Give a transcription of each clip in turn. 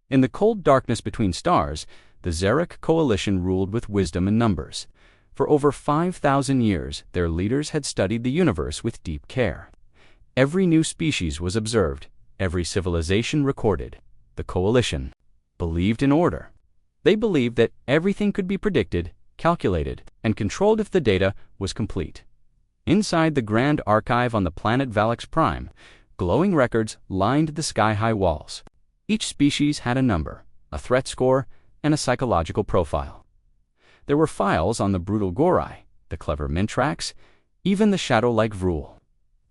In the cold darkness between stars, the Xeric coalition ruled with wisdom and numbers. For over 5,000 years, their leaders had studied the universe with deep care. Every new species was observed, every civilization recorded. The coalition believed in order. They believed that everything could be predicted, calculated, and controlled if the data was complete. Inside the grand archive on the planet Valix Prime, glowing records lined the sky-high walls. Each species had a number, a threat score, and a psychological profile. There were files on the brutal Gorai, the clever Mintrax, even the shadow-like Vrul.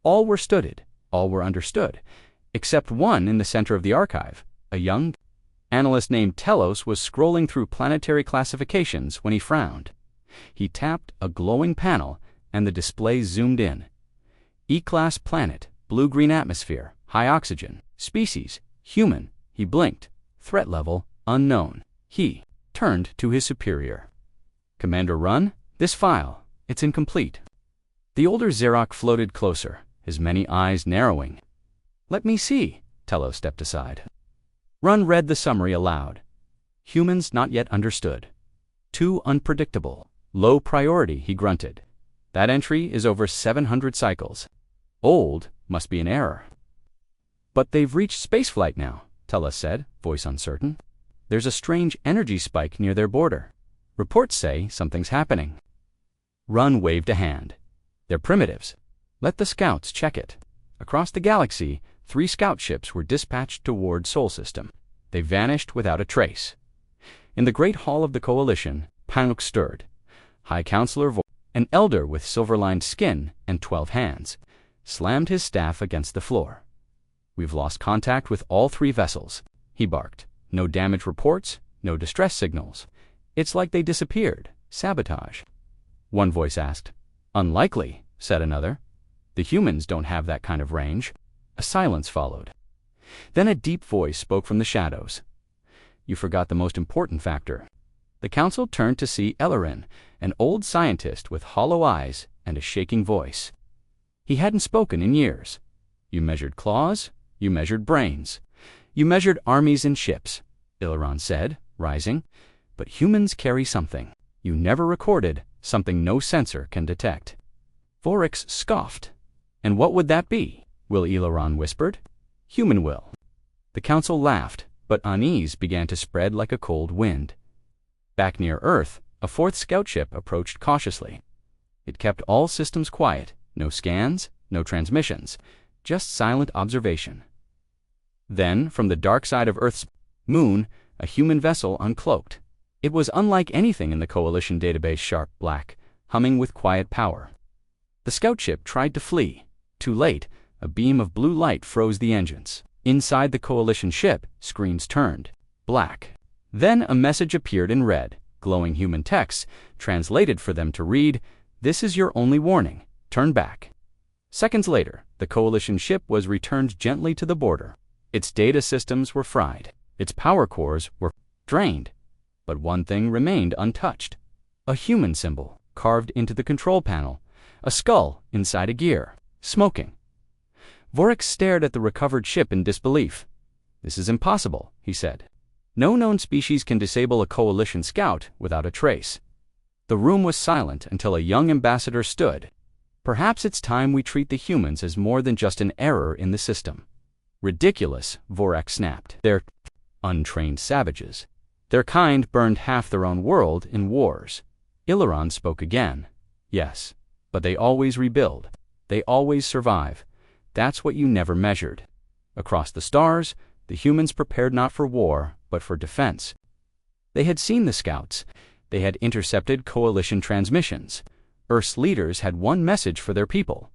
All were studied, all were understood, except one in the center of the archive. A young analyst named Telos was scrolling through planetary classifications when he frowned. He tapped a glowing panel, and the display zoomed in. E-class planet, blue-green atmosphere, high oxygen, species, human. He blinked. Threat level, unknown. He turned to his superior. Commander Run, this file, it's incomplete. The older Xeroc floated closer, his many eyes narrowing. Let me see. Telos stepped aside. Run read the summary aloud. Humans not yet understood. Too unpredictable. Low priority, he grunted. That entry is over 700 cycles. Old must be an error. But they've reached spaceflight now, Telos said, voice uncertain. There's a strange energy spike near their border. Reports say something's happening. Run waved a hand. They're primitives. Let the scouts check it. Across the galaxy, 3 scout ships were dispatched toward Sol System. They vanished without a trace. In the great hall of the Coalition, panic stirred. High Counselor an elder with silver-lined skin and 12 hands, slammed his staff against the floor. We've lost contact with all 3 vessels, he barked. No damage reports, no distress signals. It's like they disappeared. Sabotage. One voice asked. Unlikely, said another. The humans don't have that kind of range. A silence followed. Then a deep voice spoke from the shadows. You forgot the most important factor. The council turned to see Ellerin, an old scientist with hollow eyes and a shaking voice. He hadn't spoken in years. You measured claws, you measured brains. You measured armies and ships, Ellerin said, rising. But humans carry something. You never recorded, something no sensor can detect. Voryx scoffed. And what would that be? Will Ellerin whispered. Human will. The council laughed, but unease began to spread like a cold wind. Back near Earth, a 4th scout ship approached cautiously. It kept all systems quiet, no scans, no transmissions, just silent observation. Then, from the dark side of Earth's moon, a human vessel uncloaked. It was unlike anything in the Coalition database, sharp black, humming with quiet power. The scout ship tried to flee. Too late, a beam of blue light froze the engines. Inside the Coalition ship, screens turned black. Then a message appeared in red, glowing human text, translated for them to read, "This is your only warning. Turn back." Seconds later, the Coalition ship was returned gently to the border. Its data systems were fried. Its power cores were drained. But one thing remained untouched. A human symbol, carved into the control panel. A skull inside a gear, smoking. Voryx stared at the recovered ship in disbelief. This is impossible, he said. No known species can disable a Coalition scout without a trace. The room was silent until a young ambassador stood. Perhaps it's time we treat the humans as more than just an error in the system. Ridiculous, Voryx snapped. They're untrained savages. Their kind burned half their own world in wars. Ellerin spoke again. Yes, but they always rebuild. They always survive. That's what you never measured. Across the stars, the humans prepared not for war, but for defense. They had seen the scouts. They had intercepted Coalition transmissions. Earth's leaders had one message for their people.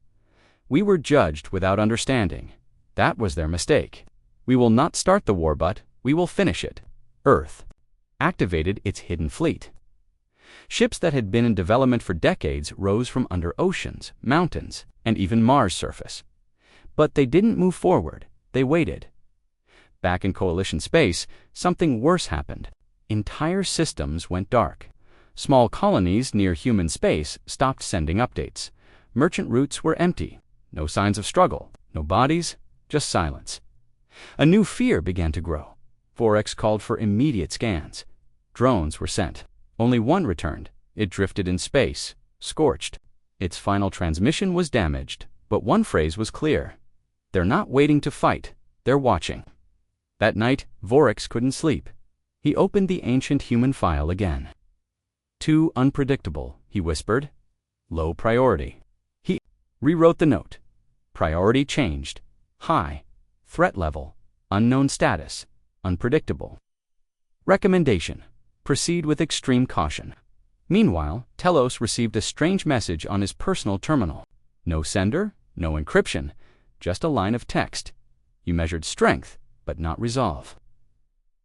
We were judged without understanding. That was their mistake. We will not start the war, but we will finish it. Earth activated its hidden fleet. Ships that had been in development for decades rose from under oceans, mountains, and even Mars' surface. But they didn't move forward. They waited. Back in Coalition space, something worse happened. Entire systems went dark. Small colonies near human space stopped sending updates. Merchant routes were empty. No signs of struggle. No bodies. Just silence. A new fear began to grow. Vorex called for immediate scans. Drones were sent. Only one returned. It drifted in space, scorched. Its final transmission was damaged, but one phrase was clear. They're not waiting to fight, they're watching. That night, Vorex couldn't sleep. He opened the ancient human file again. Too unpredictable, he whispered. Low priority. He rewrote the note. Priority changed. High. Threat level. Unknown status. Unpredictable. Recommendation: proceed with extreme caution. Meanwhile, Telos received a strange message on his personal terminal. No sender, no encryption, just a line of text. You measured strength, but not resolve.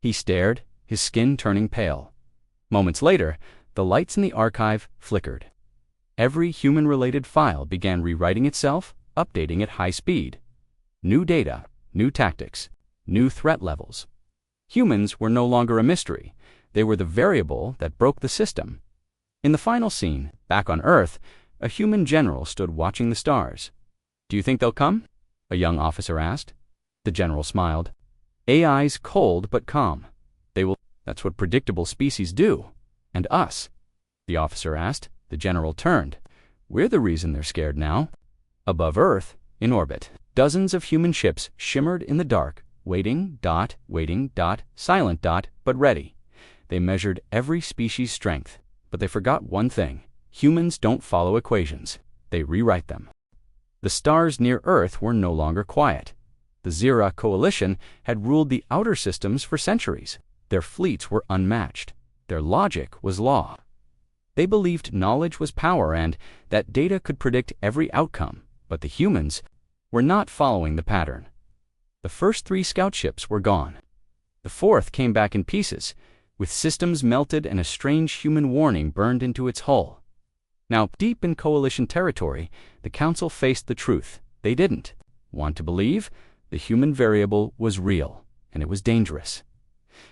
He stared, his skin turning pale. Moments later, the lights in the archive flickered. Every human-related file began rewriting itself, updating at high speed. New data, new tactics, new threat levels. Humans were no longer a mystery. They were the variable that broke the system. In the final scene, back on Earth, a human general stood watching the stars. "Do you think they'll come?" a young officer asked. The general smiled. "AI's cold but calm. They will. That's what predictable species do. And us?" the officer asked. The general turned. "We're the reason they're scared now." Above Earth, in orbit, dozens of human ships shimmered in the dark, waiting, silent, but ready. They measured every species' strength, but they forgot one thing. Humans don't follow equations. They rewrite them. The stars near Earth were no longer quiet. The Zira coalition had ruled the outer systems for centuries. Their fleets were unmatched. Their logic was law. They believed knowledge was power and that data could predict every outcome, but the humans were not following the pattern. The first 3 scout ships were gone. The 4th came back in pieces, with systems melted and a strange human warning burned into its hull. Now, deep in coalition territory, the Council faced the truth. They didn't want to believe. The human variable was real, and it was dangerous.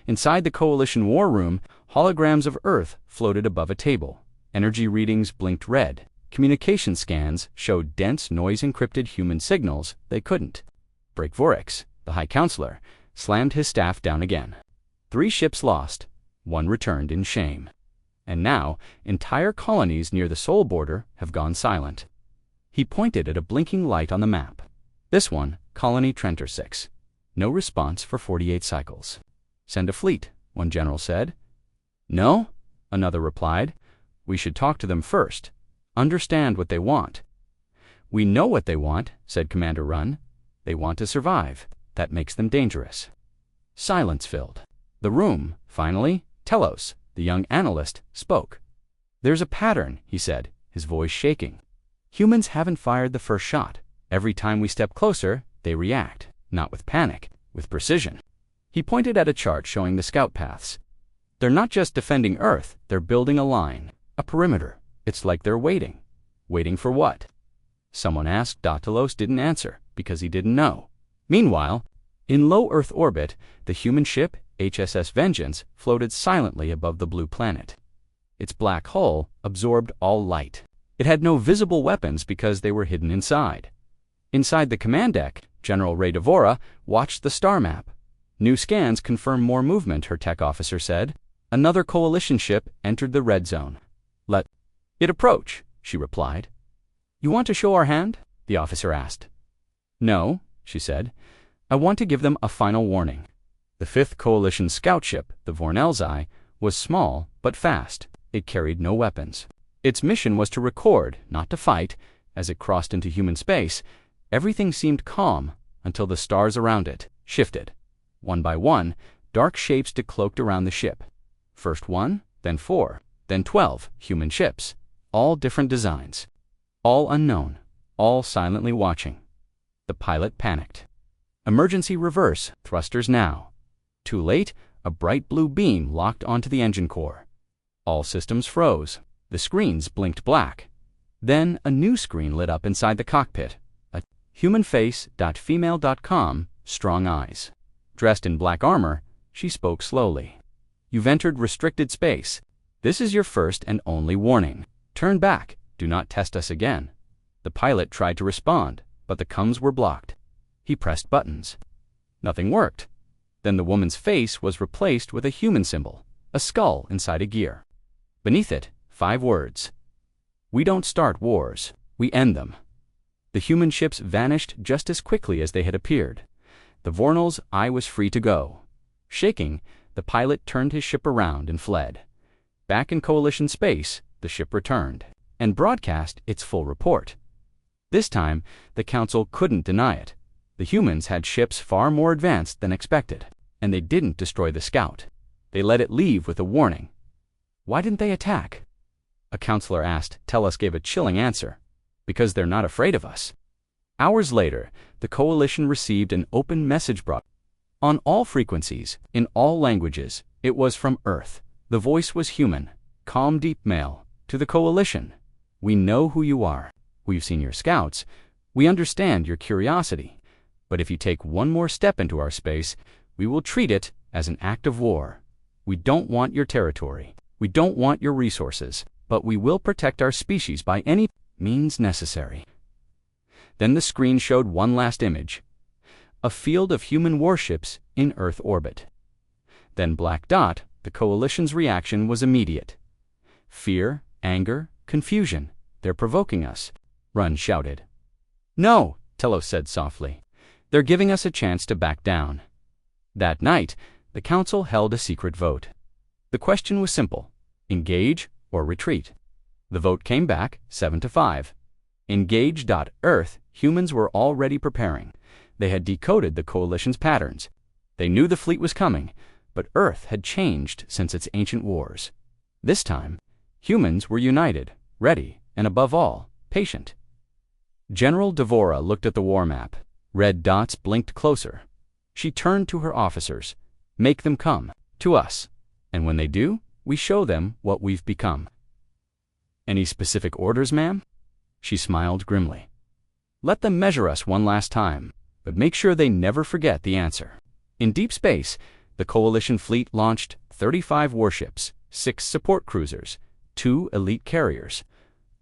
Inside the coalition war room, holograms of Earth floated above a table. Energy readings blinked red. Communication scans showed dense noise-encrypted human signals they couldn't break. Vorex, the High Counselor, slammed his staff down again. 3 ships lost. 1 returned in shame. And now, entire colonies near the Sol border have gone silent. He pointed at a blinking light on the map. This one, Colony Trentor 6. No response for 48 cycles. "Send a fleet," one general said. "No," another replied. "We should talk to them first. Understand what they want." "We know what they want," said Commander Run. "They want to survive. That makes them dangerous." Silence filled the room. Finally, Telos, the young analyst, spoke. "There's a pattern," he said, his voice shaking. "Humans haven't fired the first shot. Every time we step closer, they react, not with panic, with precision." He pointed at a chart showing the scout paths. "They're not just defending Earth, they're building a line, a perimeter. It's like they're waiting." "Waiting for what?" someone asked. Telos didn't answer, because he didn't know. Meanwhile, in low Earth orbit, the human ship, HSS Vengeance, floated silently above the blue planet. Its black hull absorbed all light. It had no visible weapons because they were hidden inside. Inside the command deck, General Ray Devora watched the star map. "New scans confirm more movement," her tech officer said. Another coalition ship entered the red zone. "Let it approach," she replied. "You want to show our hand?" the officer asked. "No," she said. "I want to give them a final warning." The 5th Coalition scout ship, the Vornelzi, was small but fast. It carried no weapons. Its mission was to record, not to fight. As it crossed into human space, everything seemed calm until the stars around it shifted. One by one, dark shapes decloaked around the ship. First 1, then 4, then 12 human ships, all different designs, all unknown, all silently watching. The pilot panicked. "Emergency reverse, thrusters now." Too late, a bright blue beam locked onto the engine core. All systems froze. The screens blinked black. Then a new screen lit up inside the cockpit. A humanface.female.com, strong eyes. Dressed in black armor, she spoke slowly. "You've entered restricted space. This is your first and only warning. Turn back. Do not test us again." The pilot tried to respond, but the comms were blocked. He pressed buttons. Nothing worked. Then the woman's face was replaced with a human symbol, a skull inside a gear. Beneath it, 5 words. "We don't start wars, we end them." The human ships vanished just as quickly as they had appeared. The Vornal's eye was free to go. Shaking, the pilot turned his ship around and fled. Back in Coalition space, the ship returned and broadcast its full report. This time, the Council couldn't deny it. The humans had ships far more advanced than expected, and they didn't destroy the Scout. They let it leave with a warning. Why didn't they attack? A counselor asked. Tellus gave a chilling answer. Because they're not afraid of us. Hours later, the Coalition received an open message brought on all frequencies, in all languages. It was from Earth. The voice was human, calm, deep male. To the Coalition, "We know who you are. We've seen your scouts. We understand your curiosity. But if you take one more step into our space, we will treat it as an act of war. We don't want your territory. We don't want your resources. But we will protect our species by any means necessary." Then the screen showed one last image. A field of human warships in Earth orbit. Then black dot, the Coalition's reaction was immediate. Fear, anger, confusion. "They're provoking us," Run shouted. "No," Telos said softly. "They're giving us a chance to back down." That night, the Council held a secret vote. The question was simple: engage or retreat. The vote came back 7-5. Engage. Earth, humans were already preparing. They had decoded the Coalition's patterns. They knew the fleet was coming, but Earth had changed since its ancient wars. This time, humans were united, ready, and above all, patient. General Devora looked at the war map. Red dots blinked closer. She turned to her officers. "Make them come, to us. And when they do, we show them what we've become." "Any specific orders, ma'am?" She smiled grimly. "Let them measure us one last time, but make sure they never forget the answer." In deep space, the Coalition fleet launched 35 warships, 6 support cruisers, 2 elite carriers,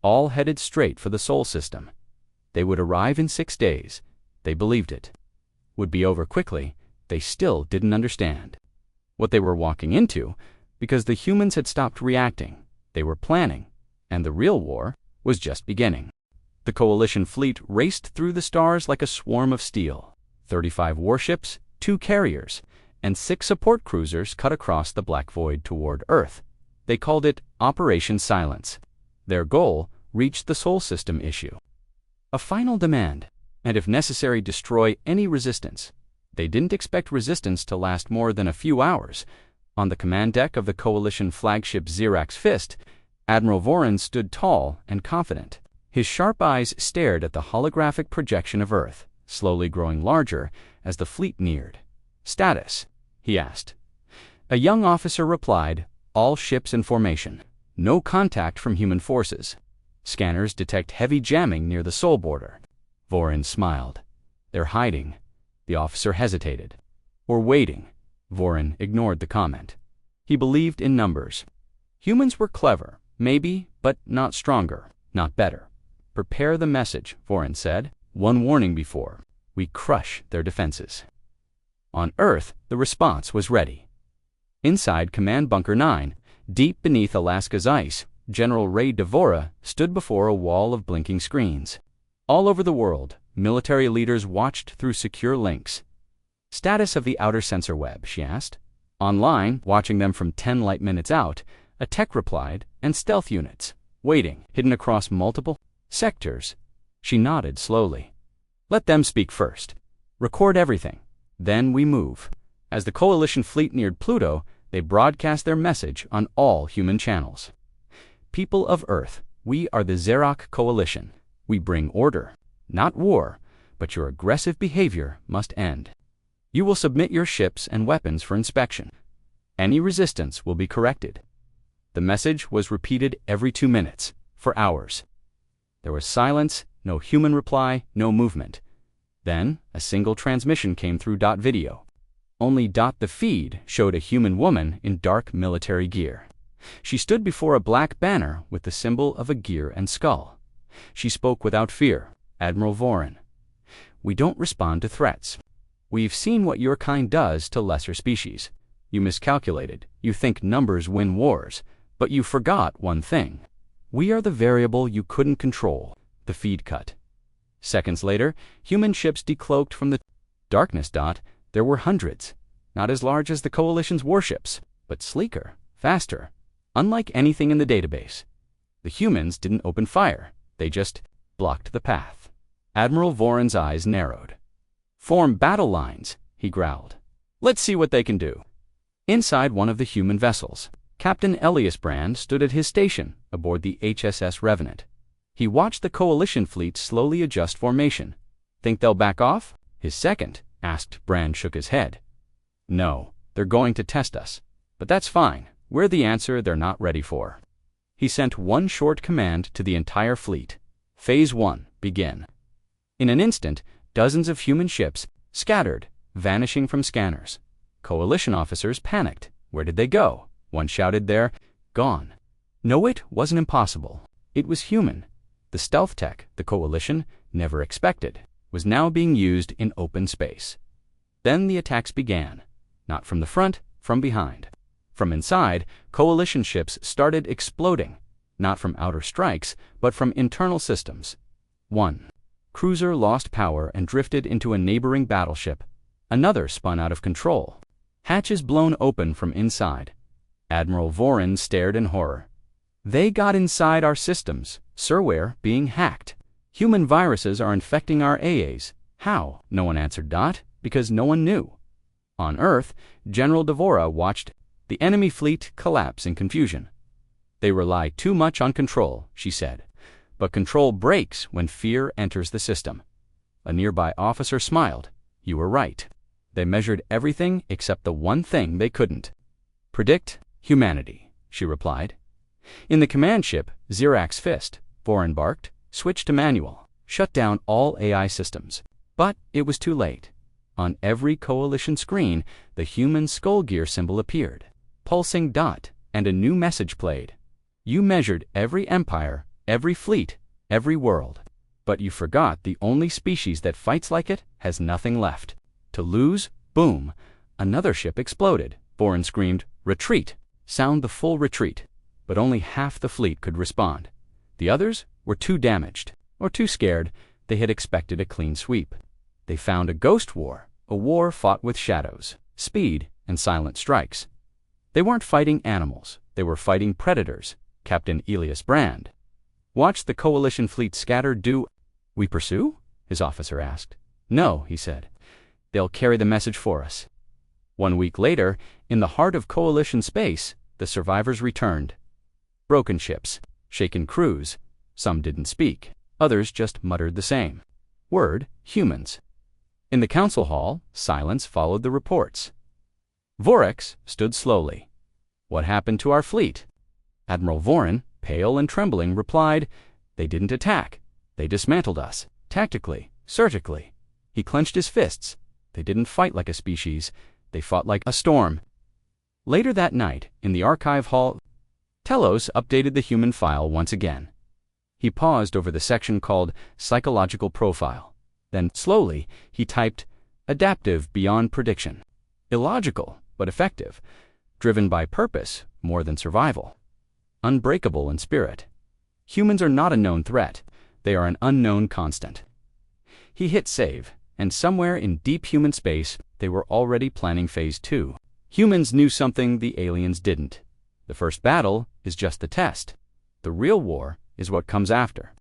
all headed straight for the Sol system. They would arrive in 6 days. They believed it. Would be over quickly. They still didn't understand what they were walking into, because the humans had stopped reacting. They were planning, and the real war was just beginning. The Coalition fleet raced through the stars like a swarm of steel. 35 warships, 2 carriers, and 6 support cruisers cut across the black void toward Earth. They called it Operation Silence. Their goal: reach the Sol system issue a final demand, and if necessary destroy any resistance. They didn't expect resistance to last more than a few hours. On the command deck of the Coalition flagship Xerax Fist, Admiral Vorin stood tall and confident. His sharp eyes stared at the holographic projection of Earth, slowly growing larger as the fleet neared. "Status?" he asked. A young officer replied, "All ships in formation. No contact from human forces. Scanners detect heavy jamming near the Sol border." Vorin smiled. "They're hiding." The officer hesitated. "Or waiting." Vorin ignored the comment. He believed in numbers. Humans were clever, maybe, but not stronger, not better. "Prepare the message," Vorin said. "One warning before we crush their defenses." On Earth, the response was ready. Inside Command Bunker 9, deep beneath Alaska's ice, General Ray Devora stood before a wall of blinking screens. All over the world, military leaders watched through secure links. "Status of the outer sensor web?" she asked. Online, watching them from 10 light minutes out, a tech replied, "And stealth units, waiting, hidden across multiple sectors." She nodded slowly. "Let them speak first. Record everything. Then we move." As the Coalition fleet neared Pluto, they broadcast their message on all human channels. "People of Earth, we are the Xerac Coalition. We bring order, not war, but your aggressive behavior must end. You will submit your ships and weapons for inspection. Any resistance will be corrected." The message was repeated every 2 minutes, for hours. There was silence, no human reply, no movement. Then, a single transmission came through .video. Only .the feed showed a human woman in dark military gear. She stood before a black banner with the symbol of a gear and skull. She spoke without fear. "Admiral Vorin, we don't respond to threats. We've seen what your kind does to lesser species. You miscalculated. You think numbers win wars. But you forgot one thing. We are the variable you couldn't control, the feed cut. Seconds later, human ships decloaked from the darkness. There were hundreds. Not as large as the Coalition's warships, but sleeker, faster, unlike anything in the database. The humans didn't open fire. They just blocked the path. Admiral Voron's eyes narrowed. "Form battle lines," he growled. "Let's see what they can do." Inside one of the human vessels, Captain Alias stood at his station aboard the HSS Revenant. He watched the Coalition fleet slowly adjust formation. "Think they'll back off?" His second asked. Brand shook his head. "No, they're going to test us. But that's fine. We're the answer they're not ready for." He sent one short command to the entire fleet. "Phase 1, begin." In an instant, dozens of human ships scattered, vanishing from scanners. Coalition officers panicked. Where did they go? One shouted, "They're gone." No, it wasn't impossible. It was human. The stealth tech the Coalition never expected was now being used in open space. Then the attacks began. Not from the front, from behind. From inside, Coalition ships started exploding, not from outer strikes, but from internal systems. One cruiser lost power and drifted into a neighboring battleship. Another spun out of control. Hatches blown open from inside. Admiral Voron stared in horror. "They got inside our systems. Surware being hacked. Human viruses are infecting our AAs. How?" No one answered. Because no one knew. On Earth, General Devora watched the enemy fleet collapse in confusion. "They rely too much on control," she said. "But control breaks when fear enters the system." A nearby officer smiled. "You were right. They measured everything except the one thing they couldn't predict: humanity," she replied. In the command ship, Zirak's Fist, Voron barked, "Switch to manual. Shut down all AI systems." But it was too late. On every Coalition screen, the human skull gear symbol appeared. Pulsing dot, and a new message played. "You measured every empire, every fleet, every world. But you forgot the only species that fights like it has nothing left to lose." Boom! Another ship exploded. Voron screamed, "Retreat! Sound the full retreat." But only half the fleet could respond. The others were too damaged, or too scared. They had expected a clean sweep. They found a ghost war, a war fought with shadows, speed, and silent strikes. They weren't fighting animals. They were fighting predators. Captain Alias watched the Coalition fleet scatter. "Do we pursue?" his officer asked. "No," he said. "They'll carry the message for us." 1 week later, in the heart of Coalition space, the survivors returned. Broken ships, shaken crews. Some didn't speak. Others just muttered the same word: humans. In the council hall, silence followed the reports. Vorex stood slowly. "What happened to our fleet?" Admiral Voron, pale and trembling, replied, "They didn't attack. They dismantled us, tactically, surgically." He clenched his fists. "They didn't fight like a species. They fought like a storm." Later that night, in the archive hall, Telos updated the human file once again. He paused over the section called Psychological Profile. Then, slowly, he typed, "Adaptive beyond prediction. Illogical, but effective. Driven by purpose more than survival. Unbreakable in spirit. Humans are not a known threat. They are an unknown constant." He hit save, and somewhere in deep human space, they were already planning Phase 2. Humans knew something the aliens didn't. The first battle is just the test. The real war is what comes after.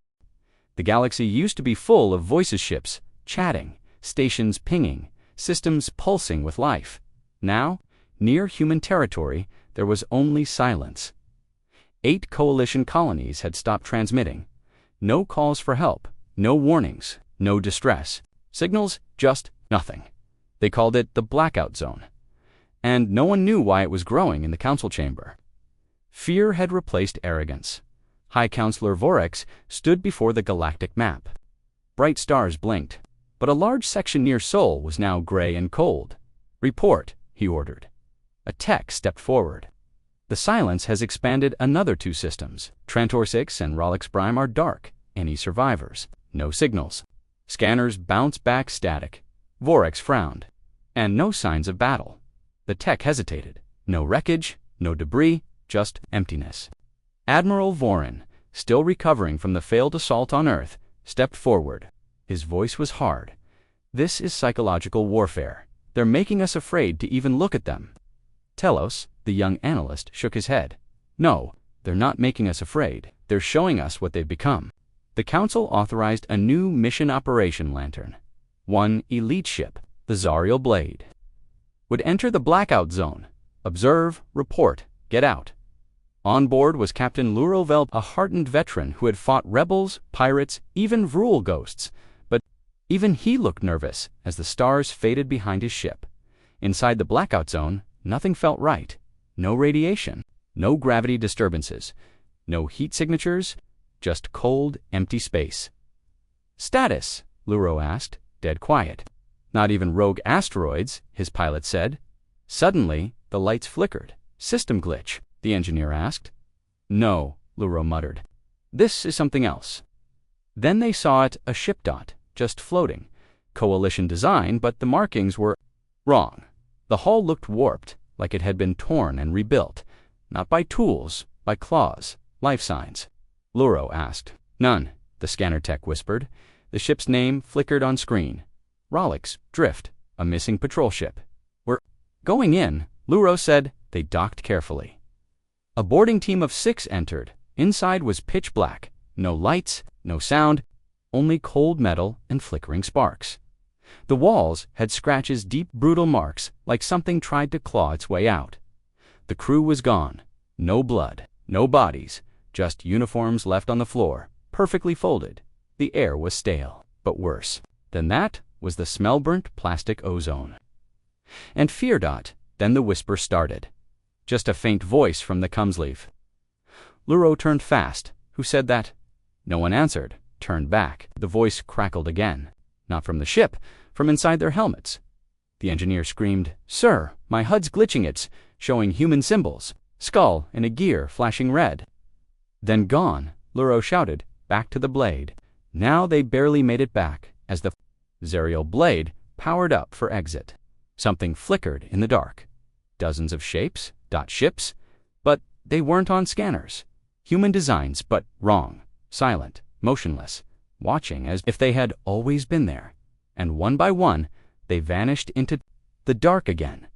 The galaxy used to be full of voices ships, chatting, stations pinging, systems pulsing with life. Now, near human territory, there was only silence. 8 Coalition colonies had stopped transmitting. No calls for help, no warnings, no distress. Signals, just nothing. They called it the blackout zone. And no one knew why it was growing in the council chamber. Fear had replaced arrogance. High Counselor Vorex stood before the galactic map. Bright stars blinked, but a large section near Sol was now gray and cold. "Report," he ordered. A tech stepped forward. "The silence has expanded another 2 systems. Trantor 6 and Rolex Prime are dark. Any survivors? No signals." Scanners bounced back static. Vorex frowned. And no signs of battle. The tech hesitated. No wreckage, no debris, just emptiness. Admiral Vorin, still recovering from the failed assault on Earth, stepped forward. His voice was hard. "This is psychological warfare. They're making us afraid to even look at them." Telos, the young analyst, shook his head. "No, they're not making us afraid. They're showing us what they've become." The Council authorized a new mission operation lantern. One elite ship, the Zariel Blade, would enter the blackout zone. Observe, report, get out. On board was Captain Lurovel, a hardened veteran who had fought rebels, pirates, even Vrul ghosts, but even he looked nervous as the stars faded behind his ship. Inside the blackout zone, nothing felt right. No radiation, no gravity disturbances, no heat signatures, just cold, empty space. "Status?" Luro asked, dead quiet. "Not even rogue asteroids," his pilot said. Suddenly, the lights flickered. "System glitch?" the engineer asked. "No," Luro muttered. "This is something else." Then they saw it, a ship dot, just floating. Coalition design, but the markings were wrong. The hull looked warped, like it had been torn and rebuilt. Not by tools, by claws, life signs. Luro asked. "None," the scanner tech whispered. The ship's name flickered on screen. Rolex, Drift, a missing patrol ship. "We're going in," Luro said. They docked carefully. A boarding team of 6 entered. Inside was pitch black. No lights, no sound, only cold metal and flickering sparks. The walls had scratches, deep, brutal marks, like something tried to claw its way out. The crew was gone. No blood, no bodies, just uniforms left on the floor, perfectly folded. The air was stale, but worse than that was the smell-burnt plastic ozone. And fear dot, then the whisper started. Just a faint voice from the Cumsleaf. Luro turned fast. "Who said that?" No one answered, turned back. The voice crackled again. Not from the ship, from inside their helmets. The engineer screamed, "Sir, my HUD's glitching, it's showing human symbols. Skull and a gear flashing red." Then gone, Luro shouted, back to the blade. Now they barely made it back, as the Zariel Blade powered up for exit. Something flickered in the dark. Dozens of shapes, dot ships, but they weren't on scanners. Human designs, but wrong, silent, motionless, watching as if they had always been there. And one by one, they vanished into the dark again.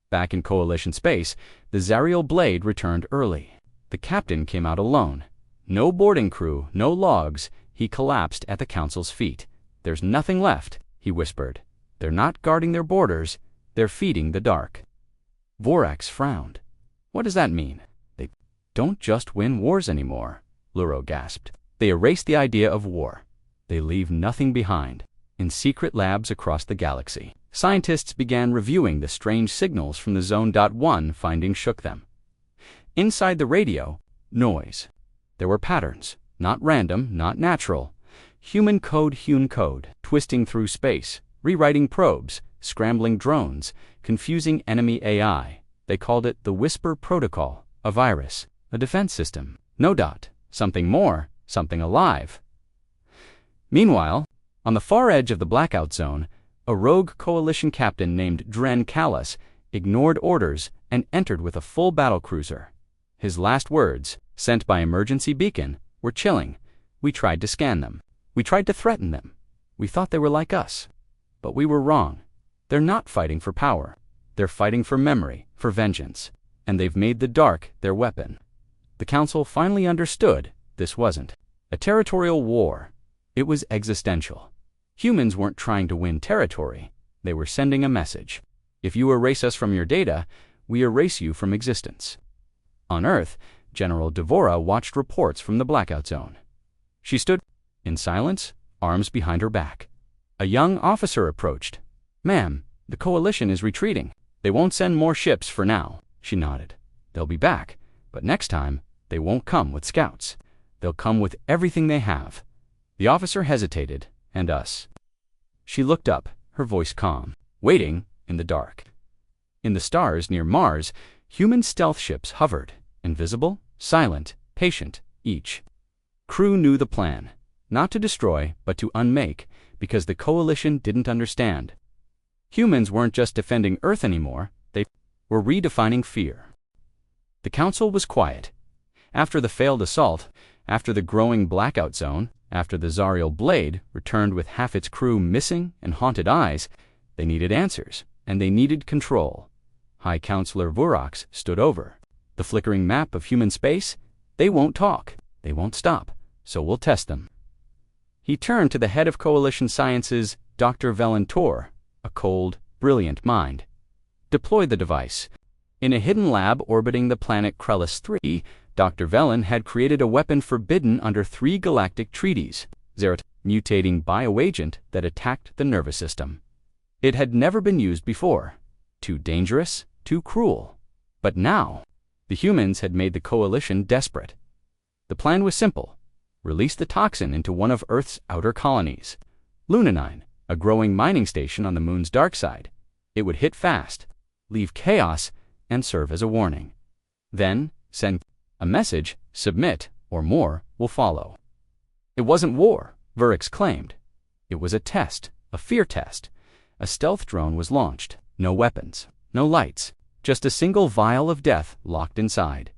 Back in Coalition space, the Zariel Blade returned early. The captain came out alone. No boarding crew, no logs. He collapsed at the Council's feet. "There's nothing left," he whispered. "They're not guarding their borders. They're feeding the dark." Vorax frowned. "What does that mean?" "They don't just win wars anymore," Luro gasped. "They erase the idea of war. They leave nothing behind." In secret labs across the galaxy, scientists began reviewing the strange signals from the Zone. One findings shook them. Inside the radio, noise. There were patterns, not random, not natural. Human code, hewn code, twisting through space, rewriting probes, scrambling drones, confusing enemy AI. They called it the Whisper Protocol, a virus, a defense system. No dot, something more, something alive. Meanwhile, on the far edge of the blackout zone, a rogue coalition captain named Dren Callis ignored orders and entered with a full battlecruiser. His last words, sent by emergency beacon, were chilling. "We tried to scan them. We tried to threaten them. We thought they were like us. But we were wrong. They're not fighting for power. They're fighting for memory, for vengeance. And they've made the dark their weapon." The Council finally understood this wasn't a territorial war. It was existential. Humans weren't trying to win territory. They were sending a message. If you erase us from your data, we erase you from existence. On Earth, General Devora watched reports from the blackout zone. She stood in silence, arms behind her back. A young officer approached. "Ma'am, the Coalition is retreating. They won't send more ships for now." She nodded. "They'll be back, but next time, they won't come with scouts. They'll come with everything they have." The officer hesitated, and us. She looked up, her voice calm, waiting in the dark. In the stars near Mars, human stealth ships hovered, invisible, silent, patient, each. Crew knew the plan, not to destroy, but to unmake, because the Coalition didn't understand. Humans weren't just defending Earth anymore, they were redefining fear. The council was quiet. After the failed assault, after the growing blackout zone, after the Zariel Blade returned with half its crew missing and haunted eyes, they needed answers, and they needed control. High Counselor Vurax stood over. The flickering map of human space? They won't talk. They won't stop. So we'll test them. He turned to the head of Coalition Sciences, Dr. Velentor, a cold, brilliant mind. Deploy the device. In a hidden lab orbiting the planet Krellis 3, Dr. Velen had created a weapon forbidden under 3 galactic treaties, Zerat, mutating bioagent that attacked the nervous system. It had never been used before. Too dangerous, too cruel. But now, the humans had made the Coalition desperate. The plan was simple. Release the toxin into one of Earth's outer colonies. Lunanine, a growing mining station on the moon's dark side. It would hit fast, leave chaos, and serve as a warning. Then, send a message, submit, or more will follow. It wasn't war, Vurax claimed. It was a test, a fear test. A stealth drone was launched. No weapons, no lights, just a single vial of death locked inside.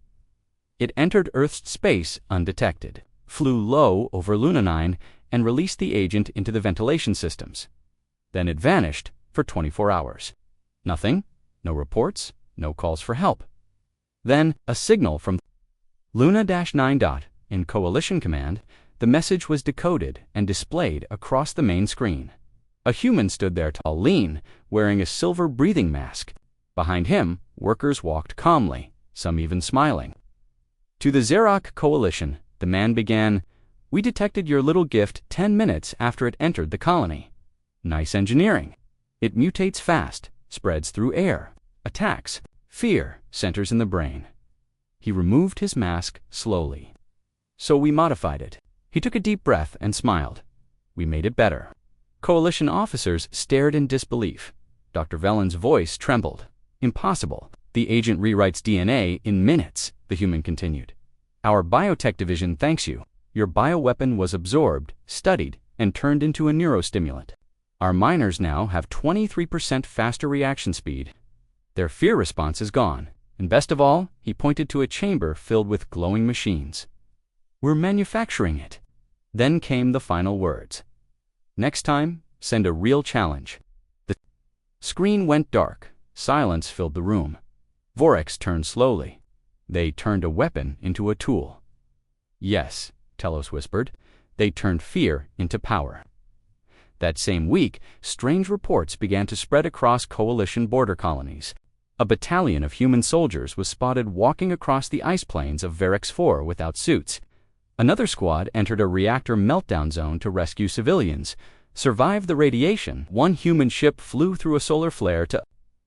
It entered Earth's space undetected, flew low over Lunanine, and released the agent into the ventilation systems. Then it vanished for 24 hours. Nothing, no reports, no calls for help. Then a signal from Luna-9. In Coalition Command, the message was decoded and displayed across the main screen. A human stood there tall, lean, wearing a silver breathing mask. Behind him, workers walked calmly, some even smiling. To the Xerox Coalition, the man began, "We detected your little gift 10 minutes after it entered the colony. Nice engineering. It mutates fast, spreads through air, attacks, fear centers in the brain." He removed his mask slowly. "So we modified it." He took a deep breath and smiled. "We made it better." Coalition officers stared in disbelief. Dr. Velen's voice trembled. "Impossible. The agent rewrites DNA in minutes," the human continued. "Our biotech division thanks you. Your bioweapon was absorbed, studied, and turned into a neurostimulant. Our miners now have 23% faster reaction speed. Their fear response is gone. And best of all, he pointed to a chamber filled with glowing machines. We're manufacturing it." Then came the final words. "Next time, send a real challenge." The screen went dark. Silence filled the room. Vurax turned slowly. They turned a weapon into a tool. "Yes," Telos whispered. "They turned fear into power." That same week, strange reports began to spread across Coalition border colonies. A battalion of human soldiers was spotted walking across the ice plains of Verex 4 without suits. Another squad entered a reactor meltdown zone to rescue civilians, survived the radiation. One human ship flew through a solar flare to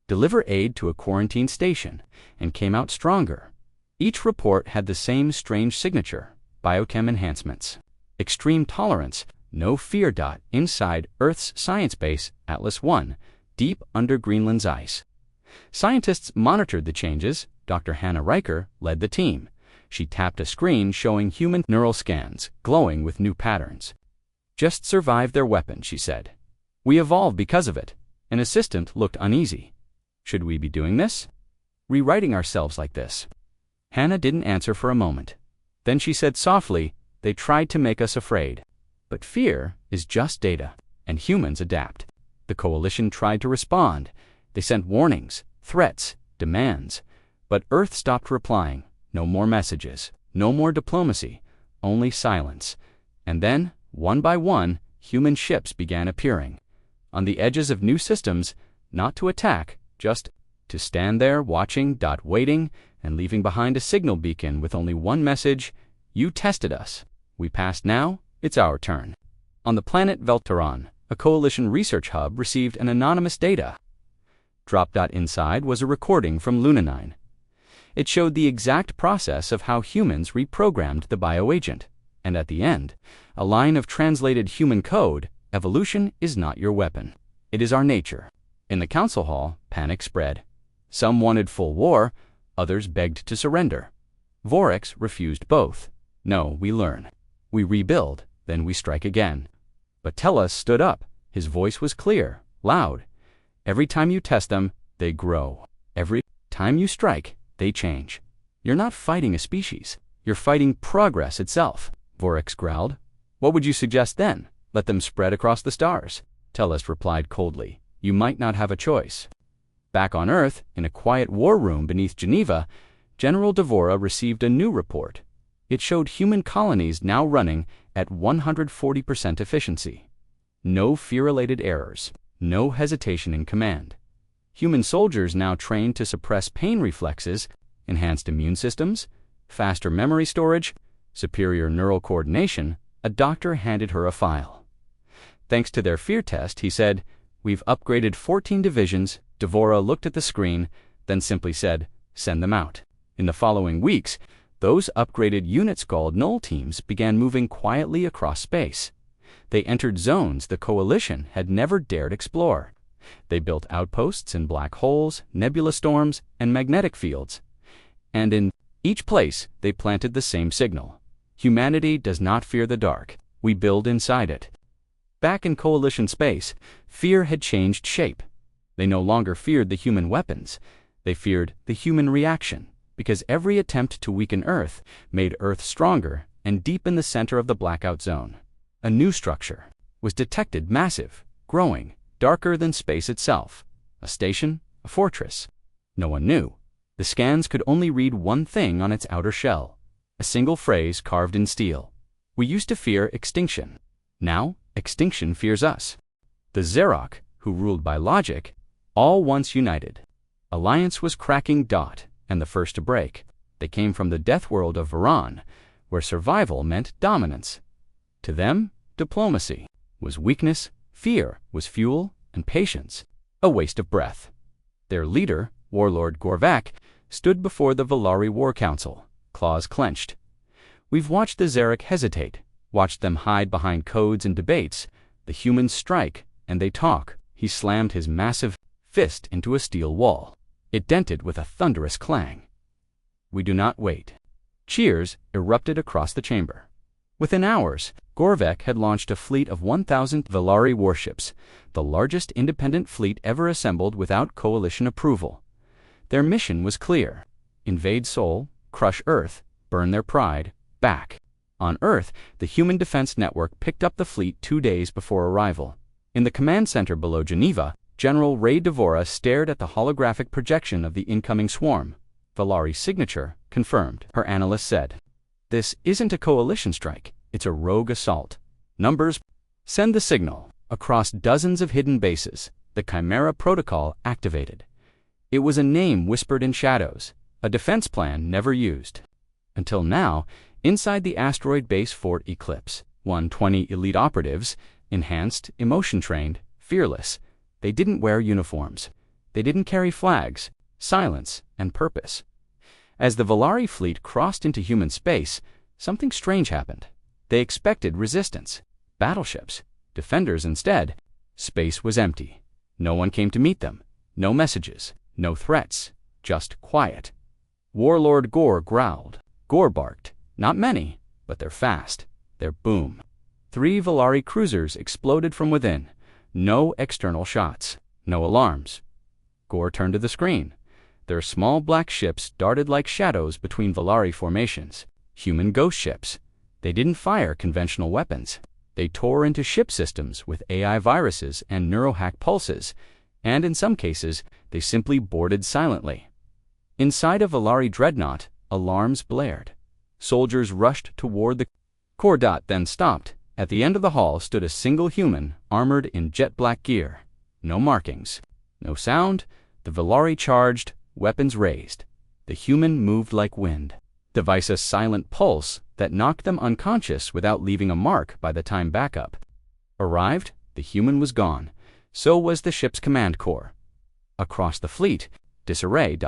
deliver aid to a quarantine station, and came out stronger. Each report had the same strange signature: biochem enhancements, extreme tolerance, no fear. Inside Earth's science base, Atlas 1, deep under Greenland's ice. Scientists monitored the changes. Dr. Hannah Riker led the team. She tapped a screen showing human neural scans, glowing with new patterns. "Just survived their weapon," she said. "We evolved because of it." An assistant looked uneasy. "Should we be doing this? Rewriting ourselves like this?" Hannah didn't answer for a moment. Then she said softly, "They tried to make us afraid. But fear is just data, and humans adapt." The Coalition tried to respond. They sent warnings, threats, demands. But Earth stopped replying. No more messages, no more diplomacy, only silence. And then, one by one, human ships began appearing. On the edges of new systems, not to attack, just to stand there watching, waiting, and leaving behind a signal beacon with only one message: "You tested us. We passed now, it's our turn." On the planet Velteron, a Coalition research hub received an anonymous data. Inside was a recording from Lunanine. It showed the exact process of how humans reprogrammed the bioagent, and at the end, a line of translated human code: "Evolution is not your weapon. It is our nature." In the council hall, panic spread. Some wanted full war, others begged to surrender. Vurax refused both. "No, we learn. We rebuild, then we strike again." But Telos stood up. His voice was clear, loud. Every time you test them, they grow. Every time you strike, they change. You're not fighting a species. You're fighting progress itself. Vorax growled. What would you suggest then? Let them spread across the stars. Tellus replied coldly. You might not have a choice. Back on Earth, in a quiet war room beneath Geneva, General Devora received a new report. It showed human colonies now running at 140% efficiency. No fear-related errors. No hesitation in command. Human soldiers now trained to suppress pain reflexes, enhanced immune systems, faster memory storage, superior neural coordination. A doctor handed her a file. Thanks to their fear test, he said, we've upgraded 14 divisions. Devora looked at the screen, then simply said, send them out. In the following weeks, those upgraded units called Null Teams began moving quietly across space. They entered zones the Coalition had never dared explore. They built outposts in black holes, nebula storms, and magnetic fields. And in each place, they planted the same signal. Humanity does not fear the dark. We build inside it. Back in Coalition space, fear had changed shape. They no longer feared the human weapons. They feared the human reaction, because every attempt to weaken Earth made Earth stronger and deepen the center of the blackout zone. A new structure was detected, massive, growing, darker than space itself. A station, a fortress. No one knew. The scans could only read one thing on its outer shell. A single phrase carved in steel. We used to fear extinction. Now, extinction fears us. The Xerok, who ruled by logic, all once united. Alliance was cracking . And the first to break. They came from the death world of Varan, where survival meant dominance. To them, diplomacy was weakness, fear was fuel, and patience, a waste of breath. Their leader, Warlord Gorvak, stood before the Valari War Council, claws clenched. We've watched the Xeric hesitate, watched them hide behind codes and debates. The humans strike, and they talk. He slammed his massive fist into a steel wall. It dented with a thunderous clang. We do not wait. Cheers erupted across the chamber. Within hours, Gorvek had launched a fleet of 1,000 Valari warships, the largest independent fleet ever assembled without Coalition approval. Their mission was clear: invade Sol, crush Earth, burn their pride, back. On Earth, the Human Defense Network picked up the fleet 2 days before arrival. In the command center below Geneva, General Ray Devora stared at the holographic projection of the incoming swarm. Valari's signature, confirmed, her analyst said. This isn't a Coalition strike, it's a rogue assault. Numbers, send the signal. Across dozens of hidden bases, the Chimera protocol activated. It was a name whispered in shadows, a defense plan never used. Until now, inside the asteroid base Fort Eclipse, 120 elite operatives, enhanced, emotion-trained, fearless. They didn't wear uniforms. They didn't carry flags, silence, and purpose. As the Valari fleet crossed into human space, something strange happened. They expected resistance, battleships, defenders instead. Space was empty. No one came to meet them. No messages, no threats, just quiet. Warlord Gore growled. Gore barked. Not many, but they're fast. They're boom. 3 Valari cruisers exploded from within. No external shots. No alarms. Gore turned to the screen. Their small black ships darted like shadows between Valari formations. Human ghost ships. They didn't fire conventional weapons. They tore into ship systems with AI viruses and neurohack pulses, and in some cases, they simply boarded silently. Inside a Valari dreadnought, alarms blared. Soldiers rushed toward the core. Then stopped. At the end of the hall stood a single human, armored in jet-black gear. No markings. No sound. The Valari charged, weapons raised. The human moved like wind. Device a silent pulse that knocked them unconscious without leaving a mark by the time backup arrived. The human was gone. So was the ship's command core. Across the fleet, disarray.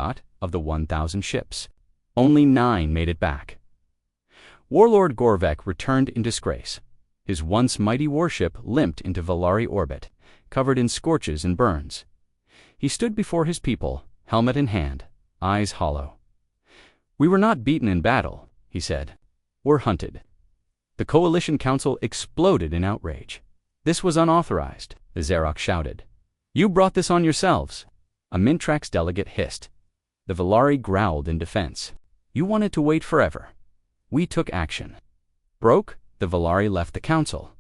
Of the 1,000 ships, only 9 made it back. Warlord Gorvek returned in disgrace. His once mighty warship limped into Valari orbit, covered in scorches and burns. He stood before his people, helmet in hand, eyes hollow. We were not beaten in battle, he said. We're hunted. The Coalition Council exploded in outrage. This was unauthorized, the Xerok shouted. You brought this on yourselves, a Mintrax delegate hissed. The Valari growled in defense. You wanted to wait forever. We took action. Broke, the Valari left the council.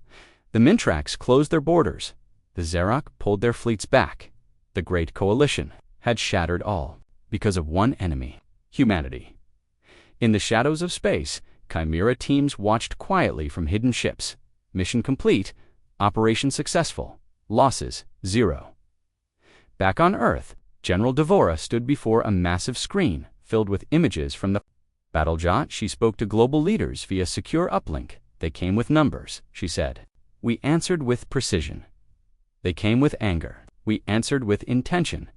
The Mintrax closed their borders. The Xerok pulled their fleets back. The Great Coalition had shattered all because of one enemy, humanity. In the shadows of space, Chimera teams watched quietly from hidden ships. Mission complete, operation successful, losses 0. Back on Earth, General Devora stood before a massive screen filled with images from the Battlejot. She spoke to global leaders via secure uplink. They came with numbers, she said. We answered with precision. They came with anger. We answered with intention.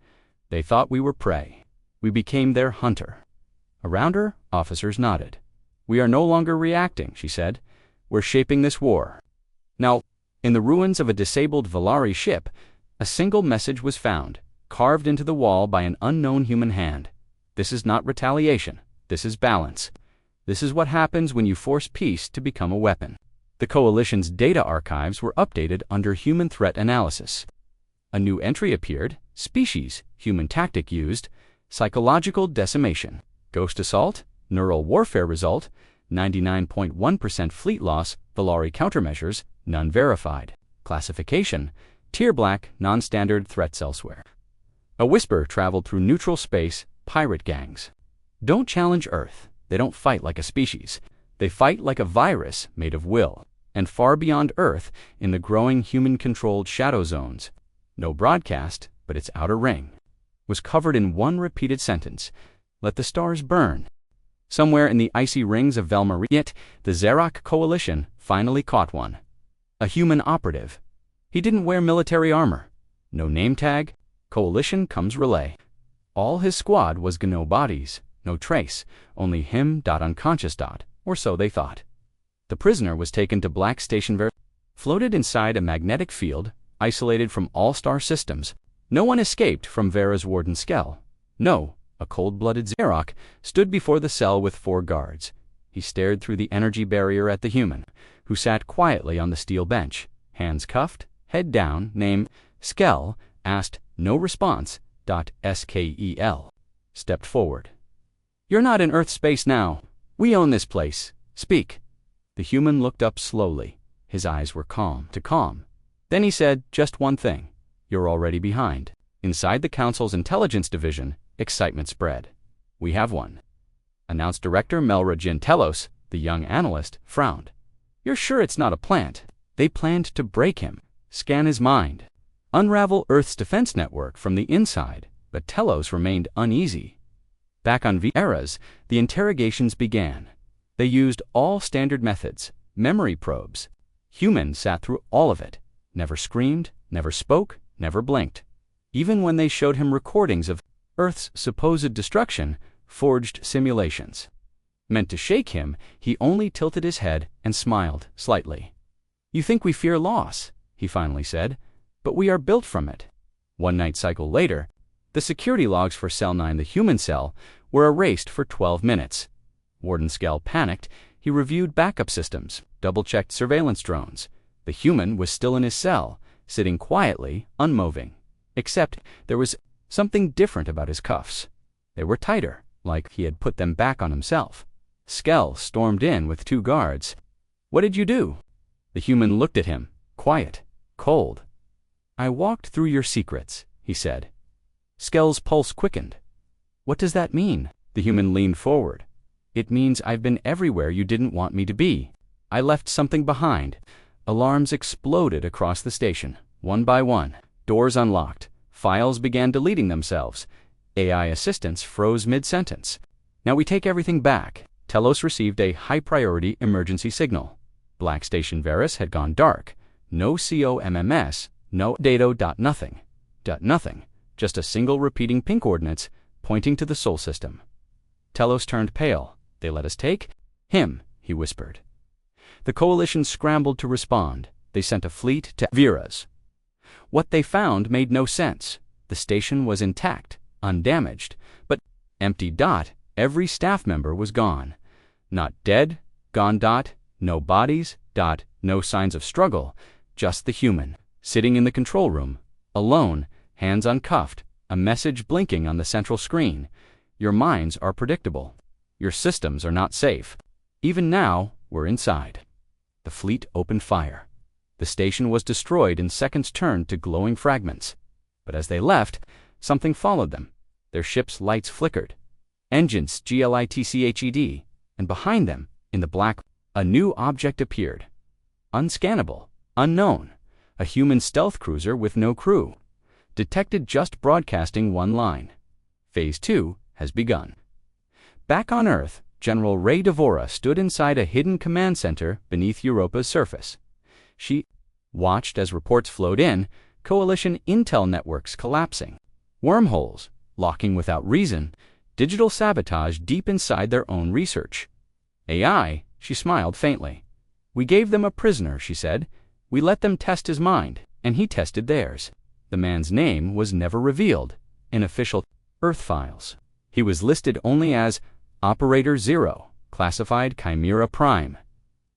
They thought we were prey. We became their hunter. Around her, officers nodded. We are no longer reacting, she said. We're shaping this war. Now, in the ruins of a disabled Valari ship, a single message was found, carved into the wall by an unknown human hand. This is not retaliation. This is balance. This is what happens when you force peace to become a weapon. The Coalition's data archives were updated under human threat analysis. A new entry appeared: species, human tactic used, psychological decimation, ghost assault, neural warfare result, 99.1% fleet loss, Valari countermeasures, none verified. Classification: Tier Black, non-standard threats elsewhere. A whisper traveled through neutral space: pirate gangs. Don't challenge Earth. They don't fight like a species. They fight like a virus made of will. And far beyond Earth, in the growing human-controlled shadow zones, no broadcast, but its outer ring, was covered in one repeated sentence: let the stars burn. Somewhere in the icy rings of Velmaria, yet the Xerok Coalition finally caught one. A human operative. He didn't wear military armor. No name tag. Coalition comes relay. All his squad was Gno bodies. No trace. Only him. Unconscious. Or so they thought. The prisoner was taken to Black Station floated inside a magnetic field, isolated from all star systems. No one escaped from Vera's warden Skell. No, a cold-blooded Xerok stood before the cell with 4 guards. He stared through the energy barrier at the human, who sat quietly on the steel bench, hands cuffed, head down, name, Skell, asked, no response, SKEL. Stepped forward. You're not in Earth space now. We own this place. Speak. The human looked up slowly. His eyes were calm. Then he said just one thing. You're already behind. Inside the Council's intelligence division, excitement spread. We have one. Announced Director Melra Gintelos, the young analyst, frowned. You're sure it's not a plant? They planned to break him, scan his mind, unravel Earth's defense network from the inside, but Telos remained uneasy. Back on Vera's, the interrogations began. They used all standard methods, memory probes. Human sat through all of it, never screamed, never spoke, never blinked. Even when they showed him recordings of Earth's supposed destruction, forged simulations. Meant to shake him, he only tilted his head and smiled slightly. You think we fear loss, he finally said, but we are built from it. One night cycle later, the security logs for Cell 9, the human cell, were erased for 12 minutes. Warden Skell panicked. He reviewed backup systems, double-checked surveillance drones. The human was still in his cell, sitting quietly, unmoving. Except there was something different about his cuffs. They were tighter, like he had put them back on himself. Skell stormed in with 2 guards. What did you do? The human looked at him, quiet, cold. I walked through your secrets, he said. Skell's pulse quickened. What does that mean? The human leaned forward. It means I've been everywhere you didn't want me to be. I left something behind. Alarms exploded across the station, one by one. Doors unlocked. Files began deleting themselves. AI assistants froze mid-sentence. Now we take everything back. Telos received a high-priority emergency signal. Black Station Veris had gone dark. No COMMS, no data. Nothing. Nothing. Just a single repeating pink ordinates pointing to the Sol system. Telos turned pale. They let us take him, he whispered. The Coalition scrambled to respond. They sent a fleet to Vera's. What they found made no sense. The station was intact, undamaged, but empty. Every staff member was gone. Not dead, gone. No bodies. No signs of struggle. Just the human, sitting in the control room, alone, hands uncuffed, a message blinking on the central screen. Your minds are predictable. Your systems are not safe. Even now, we're inside. The fleet opened fire. The station was destroyed and seconds turned to glowing fragments. But as they left, something followed them. Their ship's lights flickered. Engines glitched, and behind them, in the black, a new object appeared. Unscannable, unknown, a human stealth cruiser with no crew. Detected just broadcasting one line. Phase 2 has begun. Back on Earth, General Ray Devora stood inside a hidden command center beneath Europa's surface. She watched as reports flowed in, coalition intel networks collapsing, wormholes locking without reason, digital sabotage deep inside their own research. AI, she smiled faintly. We gave them a prisoner, she said. We let them test his mind, and he tested theirs. The man's name was never revealed in official Earth files. He was listed only as Operator Zero, classified Chimera Prime.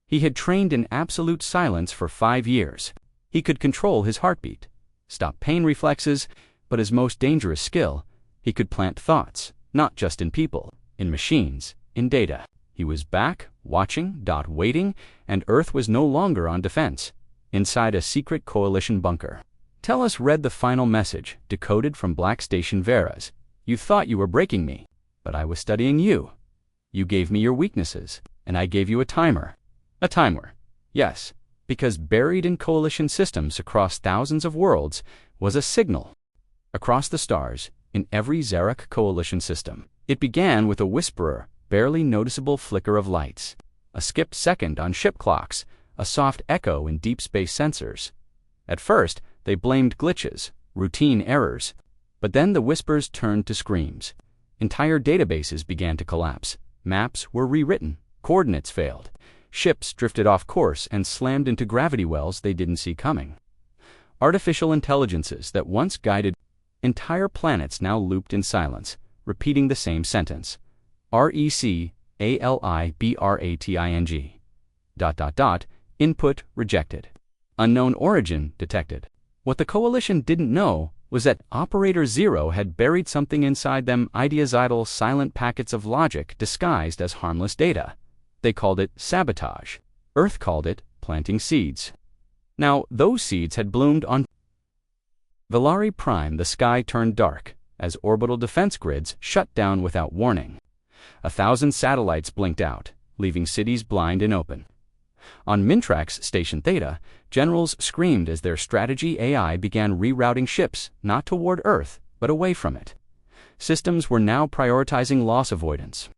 He had trained in absolute silence for 5 years. He could control his heartbeat, stop pain reflexes, but his most dangerous skill, he could plant thoughts, not just in people, in machines, in data. He was back, watching, waiting, and Earth was no longer on defense, inside a secret coalition bunker. Tellus read the final message, decoded from Black Station Vera's. You thought you were breaking me, but I was studying you. You gave me your weaknesses, and I gave you a timer. A timer, yes, because buried in coalition systems across thousands of worlds was a signal. Across the stars, in every Xeric coalition system, it began with a whisperer, barely noticeable flicker of lights, a skipped second on ship clocks, a soft echo in deep space sensors. At first, they blamed glitches, routine errors, but then the whispers turned to screams. Entire databases began to collapse. Maps were rewritten, coordinates failed, ships drifted off course and slammed into gravity wells they didn't see coming. Artificial intelligences that once guided entire planets now looped in silence, repeating the same sentence. RECALIBRATING. Input rejected. Unknown origin detected. What the coalition didn't know was that Operator Zero had buried something inside them, ideacidal, silent packets of logic disguised as harmless data. They called it sabotage. Earth called it planting seeds. Now, those seeds had bloomed on Velari Prime. The sky turned dark as orbital defense grids shut down without warning. 1,000 satellites blinked out, leaving cities blind and open. On Mintrax Station Theta, generals screamed as their strategy AI began rerouting ships not toward Earth, but away from it. Systems were now prioritizing loss avoidance.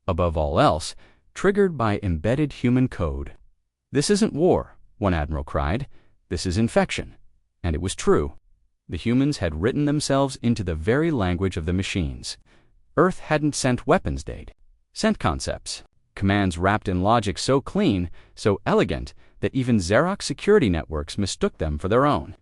Above all else, triggered by embedded human code. This isn't war, one admiral cried. This is infection. And it was true. The humans had written themselves into the very language of the machines. Earth hadn't sent weapons, they'd sent concepts. Commands wrapped in logic so clean, so elegant, that even Xerox security networks mistook them for their own.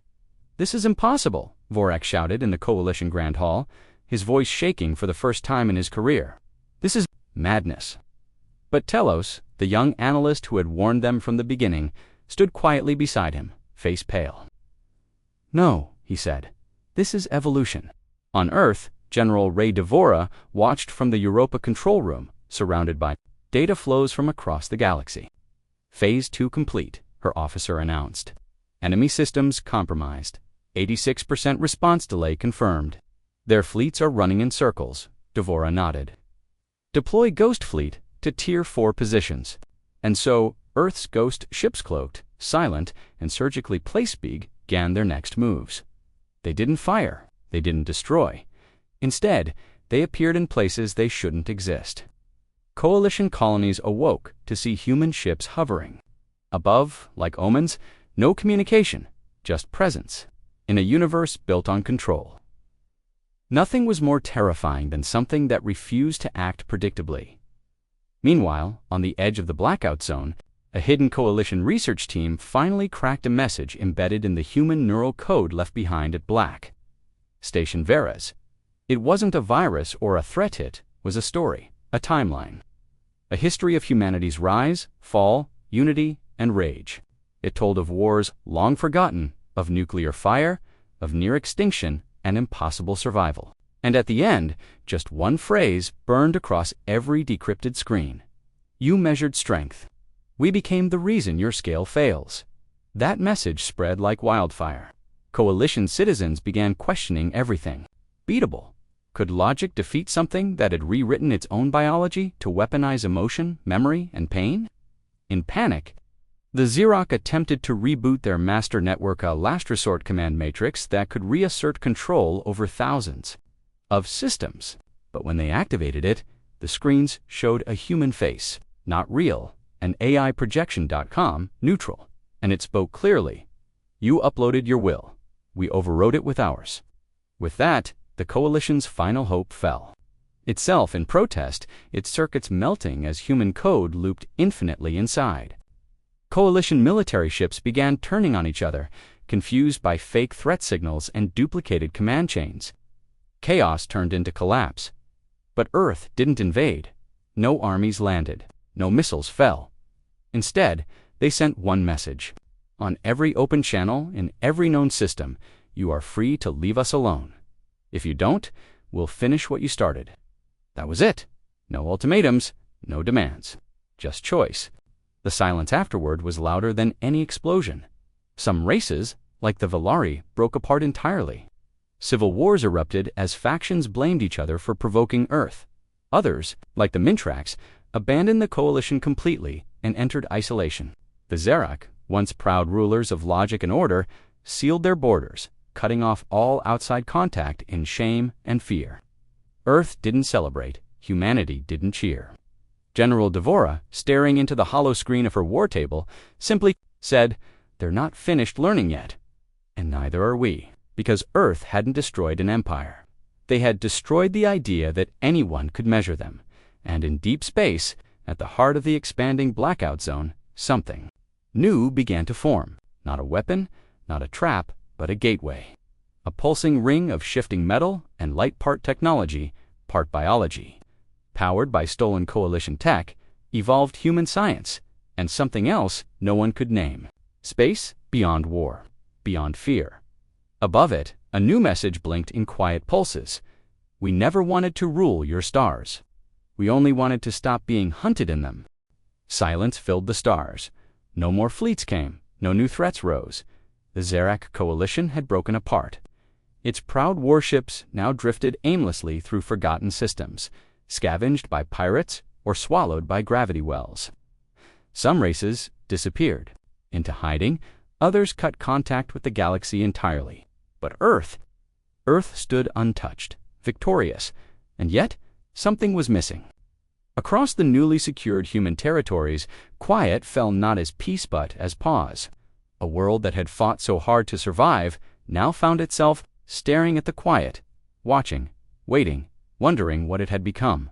This is impossible, Vorak shouted in the Coalition Grand Hall, his voice shaking for the first time in his career. This is madness. But Telos, the young analyst who had warned them from the beginning, stood quietly beside him, face pale. No, he said. This is evolution. On Earth, General Ray Devora watched from the Europa control room, surrounded by data flows from across the galaxy. Phase 2 complete, her officer announced. Enemy systems compromised. 86% response delay confirmed. Their fleets are running in circles, Devora nodded. Deploy Ghost Fleet to Tier 4 positions. And so, Earth's ghost ships cloaked, silent, and surgically placed began their next moves. They didn't fire. They didn't destroy. Instead, they appeared in places they shouldn't exist. Coalition colonies awoke to see human ships hovering. Above, like omens, no communication, just presence, in a universe built on control. Nothing was more terrifying than something that refused to act predictably. Meanwhile, on the edge of the blackout zone, a hidden coalition research team finally cracked a message embedded in the human neural code left behind at Black Station Vera's. It wasn't a virus or a threat, it was a story, a timeline. A history of humanity's rise, fall, unity, and rage. It told of wars long forgotten, of nuclear fire, of near extinction, and impossible survival. And at the end, just one phrase burned across every decrypted screen. You measured strength. We became the reason your scale fails. That message spread like wildfire. Coalition citizens began questioning everything. Beatable. Could logic defeat something that had rewritten its own biology to weaponize emotion, memory, and pain? In panic, the Xerox attempted to reboot their master network, a last resort command matrix that could reassert control over thousands of systems. But when they activated it, the screens showed a human face, not real, and AI projection.com neutral. And it spoke clearly. You uploaded your will. We overrode it with ours. With that, the Coalition's final hope fell. Itself in protest, its circuits melting as human code looped infinitely inside. Coalition military ships began turning on each other, confused by fake threat signals and duplicated command chains. Chaos turned into collapse. But Earth didn't invade. No armies landed. No missiles fell. Instead, they sent one message. On every open channel, in every known system, you are free to leave us alone. If you don't, we'll finish what you started. That was it. No ultimatums, no demands. Just choice. The silence afterward was louder than any explosion. Some races, like the Valari, broke apart entirely. Civil wars erupted as factions blamed each other for provoking Earth. Others, like the Mintrax, abandoned the Coalition completely and entered isolation. The Xerox, once proud rulers of logic and order, sealed their borders, cutting off all outside contact in shame and fear. Earth didn't celebrate, humanity didn't cheer. General Devora, staring into the hollow screen of her war table, simply said, "They're not finished learning yet." And neither are we, because Earth hadn't destroyed an empire. They had destroyed the idea that anyone could measure them, and in deep space, at the heart of the expanding blackout zone, something new began to form. Not a weapon, not a trap, but a gateway. A pulsing ring of shifting metal and light, part technology, part biology. Powered by stolen Coalition tech, evolved human science, and something else no one could name. Space beyond war, beyond fear. Above it, a new message blinked in quiet pulses. We never wanted to rule your stars. We only wanted to stop being hunted in them. Silence filled the stars. No more fleets came, no new threats rose. The Xerox Coalition had broken apart. Its proud warships now drifted aimlessly through forgotten systems, scavenged by pirates or swallowed by gravity wells. Some races disappeared into hiding, others cut contact with the galaxy entirely. But Earth stood untouched, victorious, and yet something was missing. Across the newly secured human territories, quiet fell not as peace but as pause. A world that had fought so hard to survive now found itself staring at the quiet, watching, waiting, wondering what it had become.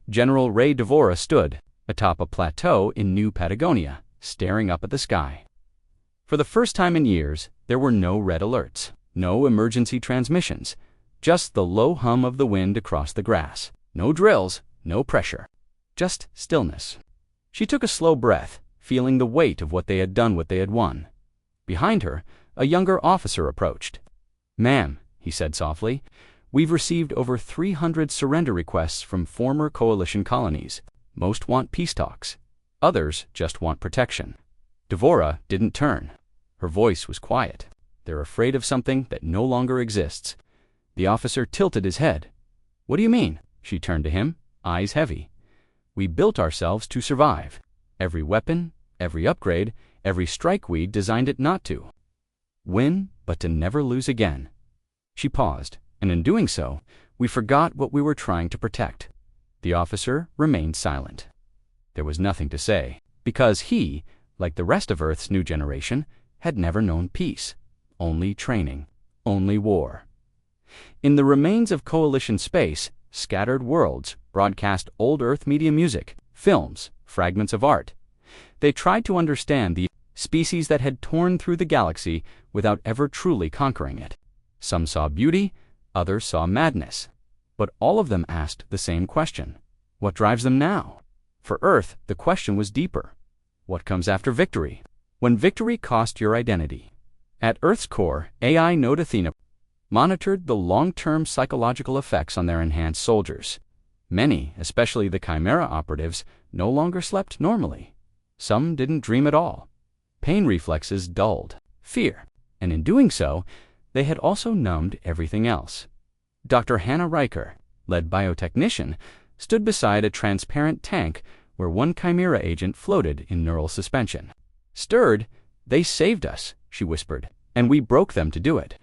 General Ray Devora stood atop a plateau in New Patagonia, staring up at the sky. For the first time in years, there were no red alerts, no emergency transmissions, just the low hum of the wind across the grass. No drills, no pressure, just stillness. She took a slow breath, feeling the weight of what they had done, what they had won. Behind her, a younger officer approached. "Ma'am," he said softly, "we've received over 300 surrender requests from former Coalition colonies. Most want peace talks. Others just want protection." Devora didn't turn. Her voice was quiet. "They're afraid of something that no longer exists." The officer tilted his head. "What do you mean?" She turned to him, eyes heavy. "We built ourselves to survive. Every weapon, every upgrade, every strike, we designed it not to win, but to never lose again." She paused, and in doing so, we forgot what we were trying to protect. The officer remained silent. There was nothing to say, because he, like the rest of Earth's new generation, had never known peace. Only training, only war. In the remains of Coalition space, scattered worlds broadcast old Earth media music, films, fragments of art. They tried to understand the species that had torn through the galaxy without ever truly conquering it. Some saw beauty, others saw madness. But all of them asked the same question. What drives them now? For Earth, the question was deeper. What comes after victory? When victory cost your identity? At Earth's core, AI Node Athena monitored the long-term psychological effects on their enhanced soldiers. Many, especially the Chimera operatives, no longer slept normally. Some didn't dream at all. Pain reflexes dulled. Fear. And in doing so, they had also numbed everything else. Dr. Hannah Riker, lead biotechnician, stood beside a transparent tank where one Chimera agent floated in neural suspension. Stirred, "They saved us," she whispered, "and we broke them to do it."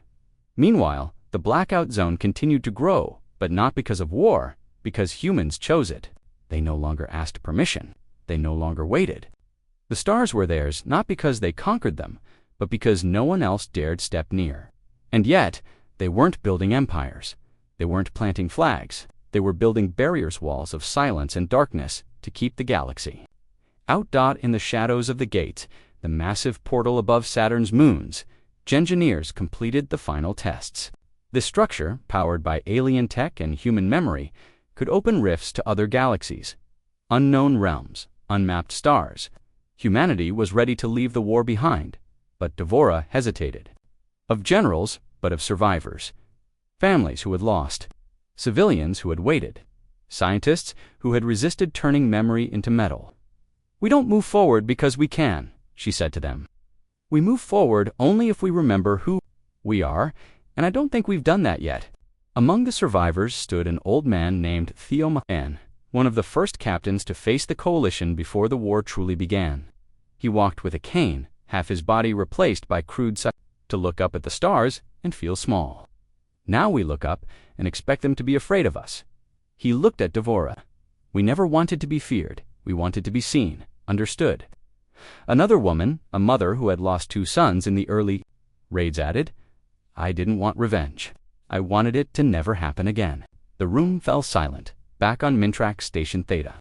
Meanwhile, the blackout zone continued to grow, but not because of war, because humans chose it. They no longer asked permission. They no longer waited. The stars were theirs not because they conquered them, but because no one else dared step near. And yet, they weren't building empires. They weren't planting flags. They were building barriers walls of silence and darkness to keep the galaxy. Out in the shadows of the gate, the massive portal above Saturn's moons, Gengineers completed the final tests. This structure, powered by alien tech and human memory, could open rifts to other galaxies, unknown realms, unmapped stars. Humanity was ready to leave the war behind, but Devora hesitated. Of generals, but of survivors. Families who had lost. Civilians who had waited. Scientists who had resisted turning memory into metal. "We don't move forward because we can," she said to them. "We move forward only if we remember who we are, and I don't think we've done that yet." Among the survivors stood an old man named Theo Mahan, one of the first captains to face the coalition before the war truly began. He walked with a cane, half his body replaced by crude to look up at the stars and feel small. Now we look up and expect them to be afraid of us. He looked at Devora. We never wanted to be feared. We wanted to be seen, understood. Another woman, a mother who had lost 2 sons in the early raids, added, "I didn't want revenge. I wanted it to never happen again." The room fell silent, back on Mintrax Station Theta.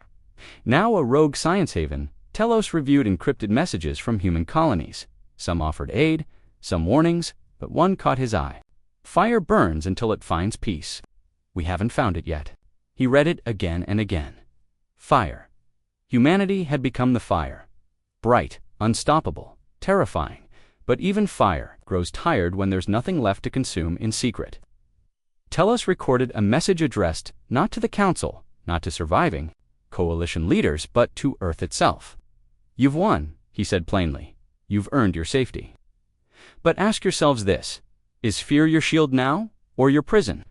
Now a rogue science haven, Telos reviewed encrypted messages from human colonies. Some offered aid, some warnings, but one caught his eye. "Fire burns until it finds peace. We haven't found it yet." He read it again and again. Fire. Humanity had become the fire. Bright, unstoppable, terrifying. But even fire grows tired when there's nothing left to consume in secret. Telos recorded a message addressed not to the Council, not to surviving coalition leaders, but to Earth itself. "You've won," he said plainly. "You've earned your safety. But ask yourselves this: is fear your shield now, or your prison?"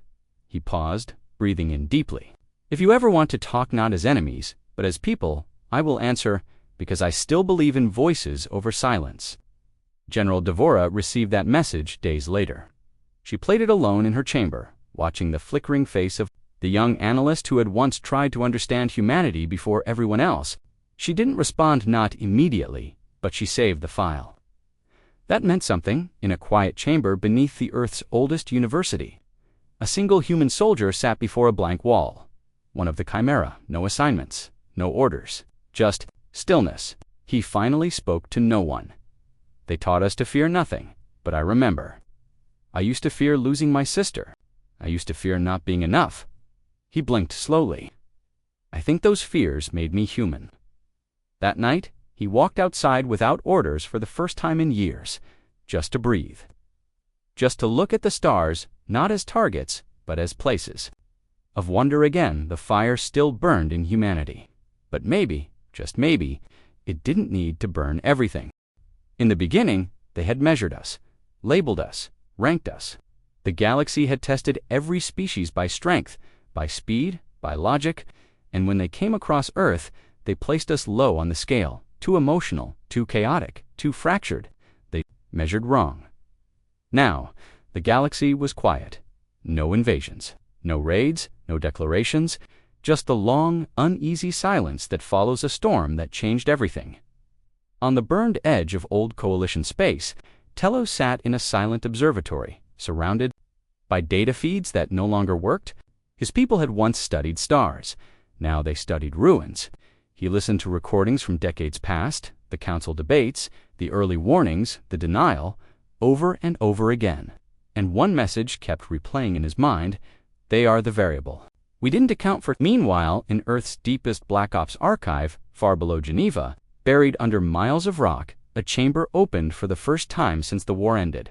He paused, breathing in deeply. "If you ever want to talk not as enemies, but as people, I will answer, because I still believe in voices over silence." General Devora received that message days later. She played it alone in her chamber, watching the flickering face of the young analyst who had once tried to understand humanity before everyone else. She didn't respond, not immediately, but she saved the file. That meant something in a quiet chamber beneath the Earth's oldest university. A single human soldier sat before a blank wall. One of the Chimera, no assignments, no orders, just stillness. He finally spoke to no one. "They taught us to fear nothing, but I remember. I used to fear losing my sister. I used to fear not being enough." He blinked slowly. "I think those fears made me human." That night, he walked outside without orders for the first time in years, just to breathe. Just to look at the stars, not as targets, but as places. Of wonder again, the fire still burned in humanity. But maybe, just maybe, it didn't need to burn everything. In the beginning, they had measured us, labeled us, ranked us. The galaxy had tested every species by strength, by speed, by logic, and when they came across Earth, they placed us low on the scale, too emotional, too chaotic, too fractured. They measured wrong. Now, the galaxy was quiet. No invasions, no raids, no declarations, just the long, uneasy silence that follows a storm that changed everything. On the burned edge of old Coalition space, Telos sat in a silent observatory, surrounded by data feeds that no longer worked. His people had once studied stars. Now they studied ruins. He listened to recordings from decades past, the council debates, the early warnings, the denial, over and over again. And one message kept replaying in his mind: they are the variable. We didn't account for. Meanwhile, in Earth's deepest Black Ops archive, far below Geneva, buried under miles of rock, a chamber opened for the first time since the war ended.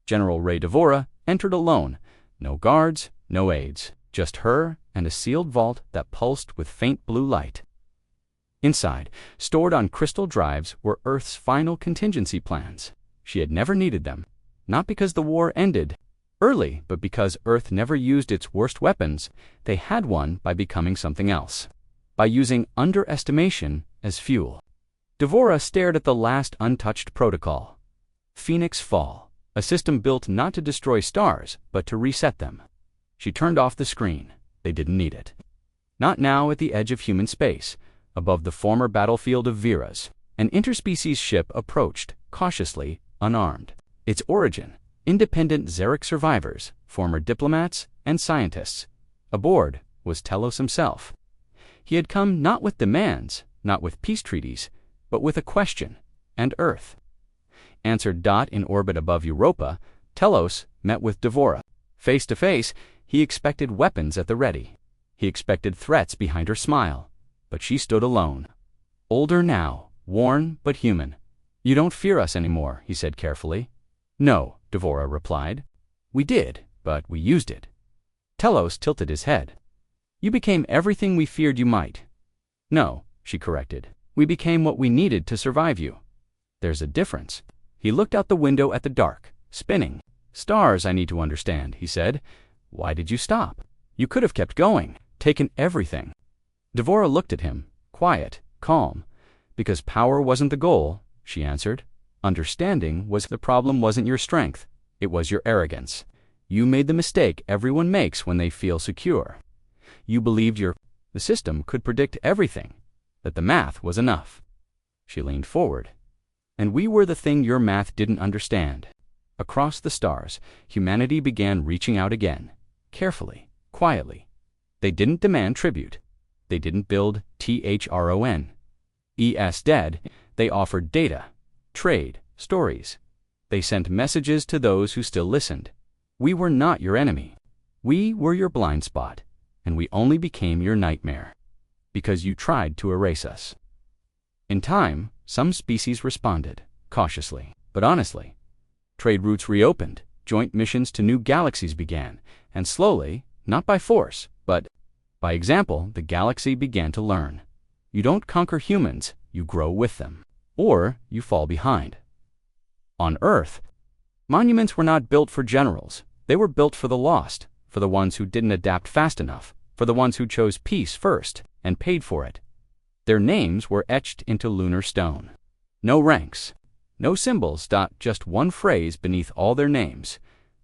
General Ray Devora entered alone. No guards, no aides, just her and a sealed vault that pulsed with faint blue light. Inside, stored on crystal drives, were Earth's final contingency plans. She had never needed them, not because the war ended early, but because Earth never used its worst weapons. They had won by becoming something else, by using underestimation as fuel. Devora stared at the last untouched protocol. Phoenix Fall, a system built not to destroy stars, but to reset them. She turned off the screen. They didn't need it. Not now at the edge of human space, above the former battlefield of Vera's. An interspecies ship approached, cautiously, unarmed. Its origin, independent Xeric survivors, former diplomats and scientists. Aboard was Telos himself. He had come not with demands, not with peace treaties, but with a question, and Earth. Answered. In orbit above Europa, Telos met with Devora. Face to face, he expected weapons at the ready. He expected threats behind her smile, but she stood alone. Older now, worn but human. "You don't fear us anymore," he said carefully. "No," Devora replied. "We did, but we used it." Telos tilted his head. "You became everything we feared you might." "No," she corrected. "We became what we needed to survive you." "There's a difference." He looked out the window at the dark, spinning. "Stars I need to understand," he said. "Why did you stop? You could have kept going, taken everything." Devora looked at him, quiet, calm. "Because power wasn't the goal," she answered. "Understanding was. The problem wasn't your strength. It was your arrogance. You made the mistake everyone makes when they feel secure. You believed the system could predict everything, that the math was enough." She leaned forward. "And we were the thing your math didn't understand." Across the stars, humanity began reaching out again, carefully, quietly. They didn't demand tribute. They didn't build THRON dead. They offered data, trade, stories. They sent messages to those who still listened. We were not your enemy. We were your blind spot, and we only became your nightmare, because you tried to erase us. In time, some species responded, cautiously, but honestly. Trade routes reopened, joint missions to new galaxies began, and slowly, not by force, but by example, the galaxy began to learn. You don't conquer humans, you grow with them, or you fall behind. On Earth, monuments were not built for generals. They were built for the lost, for the ones who didn't adapt fast enough, for the ones who chose peace first and paid for it. Their names were etched into lunar stone. No ranks, no symbols. Just one phrase beneath all their names.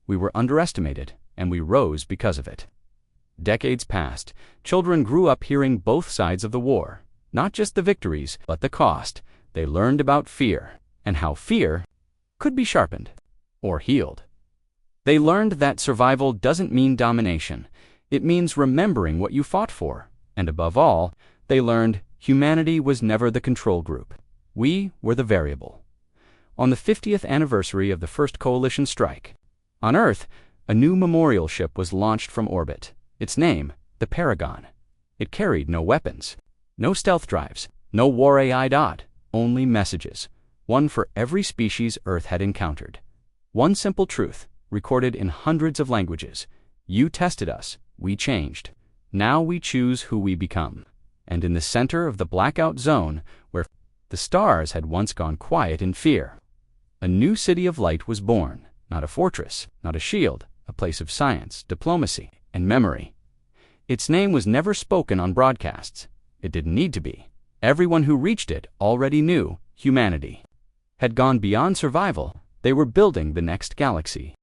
We were underestimated, and we rose because of it. Decades passed. Children grew up hearing both sides of the war, not just the victories, but the cost. They learned about fear, and how fear could be sharpened or healed. They learned that survival doesn't mean domination. It means remembering what you fought for. And above all, they learned humanity was never the control group. We were the variable. On the 50th anniversary of the first coalition strike, on Earth, a new memorial ship was launched from orbit. Its name, the Paragon. It carried no weapons, no stealth drives, no war AI. Only messages, one for every species Earth had encountered. One simple truth, recorded in hundreds of languages. You tested us, we changed. Now we choose who we become. And in the center of the blackout zone, where the stars had once gone quiet in fear, a new city of light was born. Not a fortress, not a shield, a place of science, diplomacy, and memory. Its name was never spoken on broadcasts. It didn't need to be. Everyone who reached it already knew humanity had gone beyond survival. They were building the next galaxy.